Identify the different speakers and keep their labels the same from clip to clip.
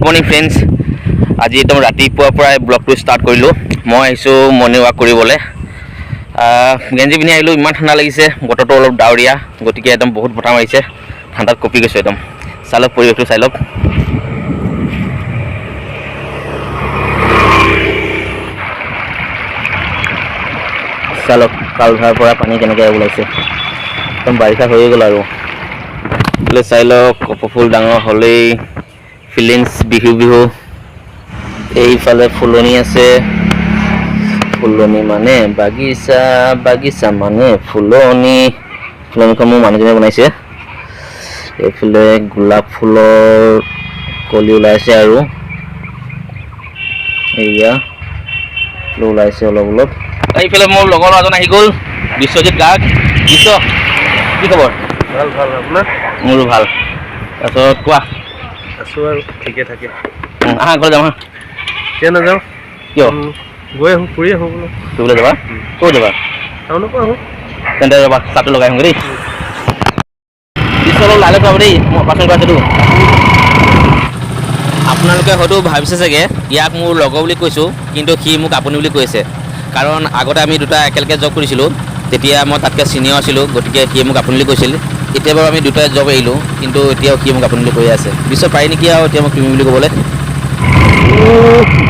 Speaker 1: Morning friends, আজি একদম ৰাতিপুৱাৰ পৰাই ব্লগটো ষ্টাৰ্ট কৰিলোঁ। মই আহিছোঁ মৰ্নিং ৱাক কৰিবলৈ। গেঞ্জি পিন্ধি আহিলোঁ, ইমান ঠাণ্ডা লাগিছে, বতৰটো অলপ ডাৱৰীয়া, গতিকে একদম বহুত বতাহ মাৰিছে, ঠাণ্ডাত কঁপি গৈছোঁ একদম। চাই লওক পৰিৱেশটো, চাই লওক। চাই লওক কালভাৰৰ পৰা পানী কেনেকৈ ওলাইছে, একদম বাৰিষা হৈয়ে গ'ল আৰু। চাই লওক কপৌ ফুল ডাঙৰ হ'লেই, ফিলিংছ বিহু বিহু। এইফালে ফুলনি আছে, ফুলনি মানে বাগিচা, বাগিচা মানে ফুলনি। ফুলনিখন মোৰ মানুহজনে বনাইছে। এইফালে গোলাপ ফুলৰ কলি ওলাইছে আৰু এয়া ফুল ওলাইছে অলপ অলপ। এইফালে মোৰ লগৰ ল'ৰাজন আহি গ'ল, বিশ্বজিৎ গাৰ্গ। বিশ্ব, কি খবৰ?
Speaker 2: ভাল ভাল, আপোনাৰ?
Speaker 1: মোৰো ভাল। তাৰপিছত কোৱা?
Speaker 2: আছোঁ আৰু ঠিকে থাকে।
Speaker 1: আহা ঘৰ যাওঁ, আহা।
Speaker 2: কিয় নাযাওঁ?
Speaker 1: কিয়?
Speaker 2: গৈ আহোঁ, ফুৰি আহোঁ বোলো।
Speaker 1: ফুৰিবলৈ যাবা? ক'ত যাবা?
Speaker 2: টাউনৰ পৰা আহোঁ।
Speaker 1: তেন্তে যাবা, চাহটো লগাই আহোঁগৈ দেই। বিশ্ব অলপ লাহে লাহে দেই, মই অপাৰেশ্যন কৰাইছোঁতো। আপোনালোকে হয়তো ভাবিছে চাগে ইয়াক মোৰ লগৰ বুলি কৈছোঁ, কিন্তু সি মোক আপুনি বুলি কৈছে। কাৰণ আগতে আমি দুটা একেলগে জব কৰিছিলোঁ, তেতিয়া মই তাতকৈ ছিনিয়ৰ আছিলোঁ, গতিকে সি মোক আপুনি বুলি কৈছিল। এতিয়া বাৰু আমি দুটাই জব এৰিলোঁ, কিন্তু এতিয়াও সি মোক আপুনি বুলি কৈ আছে। বিশ্ব পাৰি নেকি আৰু এতিয়া মোক তুমি বুলি ক'বলৈ?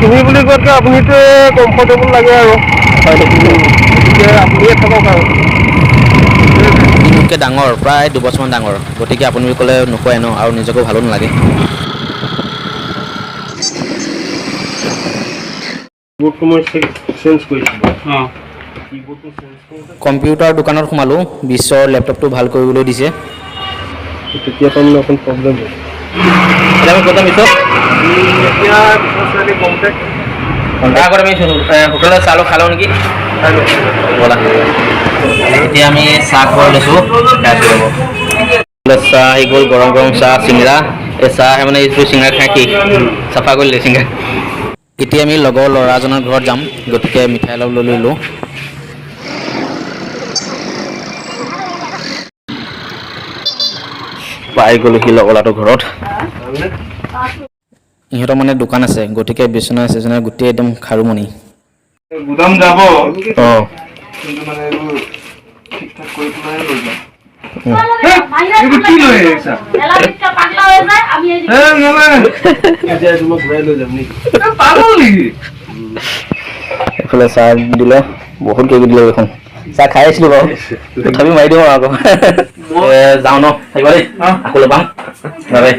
Speaker 2: তুমি বুলি কোৱাতকৈ আপুনিটোৱে কমফৰ্টেবল লাগে আৰু।
Speaker 1: হয় নেকি?
Speaker 2: গতিকে আপুনিয়ে থাকক আৰু।
Speaker 1: সি মোতকৈ ডাঙৰ, প্ৰায় 2 বছৰমান ডাঙৰ, গতিকে আপুনি বুলি ক'লে নোকোৱাই ন, আৰু নিজকো ভালো নালাগে।
Speaker 2: কিবৰ্ডটো মই চেঞ্জ কৰিছিলোঁ।
Speaker 1: কম্পিউটাৰ দোকানত সোমালোঁ, বিশ্বৰ লেপটপটো ভাল কৰিবলৈ দিছে।
Speaker 2: তেতিয়া তাৰমানে অকণ প্ৰব্লেম হয়।
Speaker 1: এতিয়া আমি ক'ত যাম বিশ্ব?
Speaker 2: এতিয়া বিশ্বনাথ কমপ্লেক্স।
Speaker 1: তাৰ আগত আমি হোটেলত চাহ অলপ খাই লওঁ নেকি? ব'লা। এতিয়া আমি চাহ খোৱা লৈছোঁ, চাহ আহি গ'ল, গৰম গৰম চাহ, চিঙৰা। এই চাহ মানে এইটো চিঙৰা খাই কি চাফা কৰি দিলে চিঙৰা। এতিয়া আমি লগৰ ল'ৰাজনৰ ঘৰত যাম, গতিকে মিঠাই অলপ লৈ ল'লোঁ। পাই গ'লো সি লগৰ ল'ৰাটোৰ ঘৰত। ইহঁতৰ মানে দোকান আছে, গতিকে বিচনা চিচনা গোটেই একদম খাৰুমণি।
Speaker 2: গুদাম যাব,
Speaker 1: অঁ,
Speaker 2: কিন্তু মানে এইবোৰ ঠিক ঠাক কৰি পেলাই লৈ যাম। এইবোৰ কি লৈ আহিছা? এতিয়া তোমাক ঘূৰাই লৈ যাম নেকি? পাগল নেকি?
Speaker 1: এইফালে চাহ দিলে, বহুত কিবা দিলে দেখোন। চাহ খাই আছিলোঁ বাৰু, তথাপি মাৰি দিওঁ আৰু আকৌ। যাওঁ ন, থাকিবা দেই, আকৌ লগ পাম। বাই।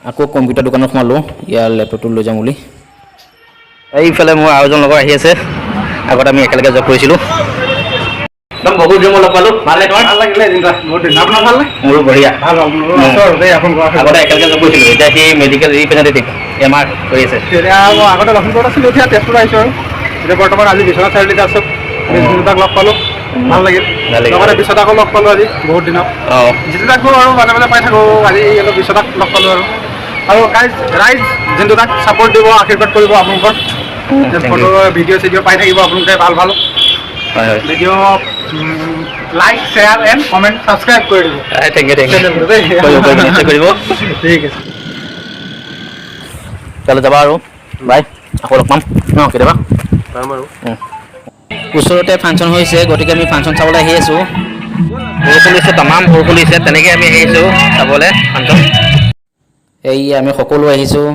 Speaker 1: আকৌ কম্পিউটাৰ দোকানত সোমালোঁ, ইয়াৰ লেপটপটো লৈ যাওঁ বুলি। এইফালে মোৰ আৰু এজন লগৰ আহি আছে, আগতে আমি একেলগে জব কৰিছিলোঁ। একদম বহুত দিন মই লগ পালোঁ, ভালনে তোমাৰ?
Speaker 2: ভাল লাগিলে দিনটা, বহুত দিন। আপোনাৰ ভালনে?
Speaker 1: মোৰো বঢ়িয়া।
Speaker 2: ভাল ভাল, দেই আপোন
Speaker 1: আগতে একেলগে জব কৰিছিলোঁ, এতিয়া সি মেডিকেল ৰিপ্ৰেজেণ্টেটিভ MR কৰি আছে।
Speaker 2: তেতিয়া মই আগতে লখিমপুৰত আছিলোঁ, এতিয়া তেজপুৰ আহিছোঁ আৰু। এতিয়া বৰ্তমান আজি বিশ্বনাথ চাৰিআলিত আছোঁ। জিতুদাক লগ পালোঁ, ভাল লাগিল। লগতে বিশ্বদাকো লগ পালোঁ আজি বহুত দিনত।
Speaker 1: অঁ,
Speaker 2: জিতুদাকো আৰু মাজে মাজে পাই থাকোঁ, আজি অলপ বিশ্বদাক লগ পালোঁ আৰু ৰাইজ জিতুদাক ছাপোৰ্ট দিব, আশীৰ্বাদ কৰিব আপোনালোকৰ। ফটো ভিডিঅ' চিডিঅ' পাই থাকিব আপোনালোকে, ভাল ভাল
Speaker 1: হয় হয়।
Speaker 2: Video' like, share and comment, subscribe কৰি দিব
Speaker 1: থেংক ইউ
Speaker 2: চেনেলটো দেই।
Speaker 1: নিশ্চয় কৰিব।
Speaker 2: ঠিক আছে,
Speaker 1: তালৈ যাবা আৰু বাই, আকৌ লগ পাম ন কেতিয়াবা।
Speaker 2: পাম আৰু।
Speaker 1: ওচৰতে ফাংচন হৈছে, গতিকে আমি ফাংচন চাবলৈ আহি আছোঁ। বৰষুণ দিছে, তামাম বৰষুণ দিছে, তেনেকৈ আমি আহিছোঁ চাবলৈ ফাংচন। এই আমি সকলো আহিছোঁ।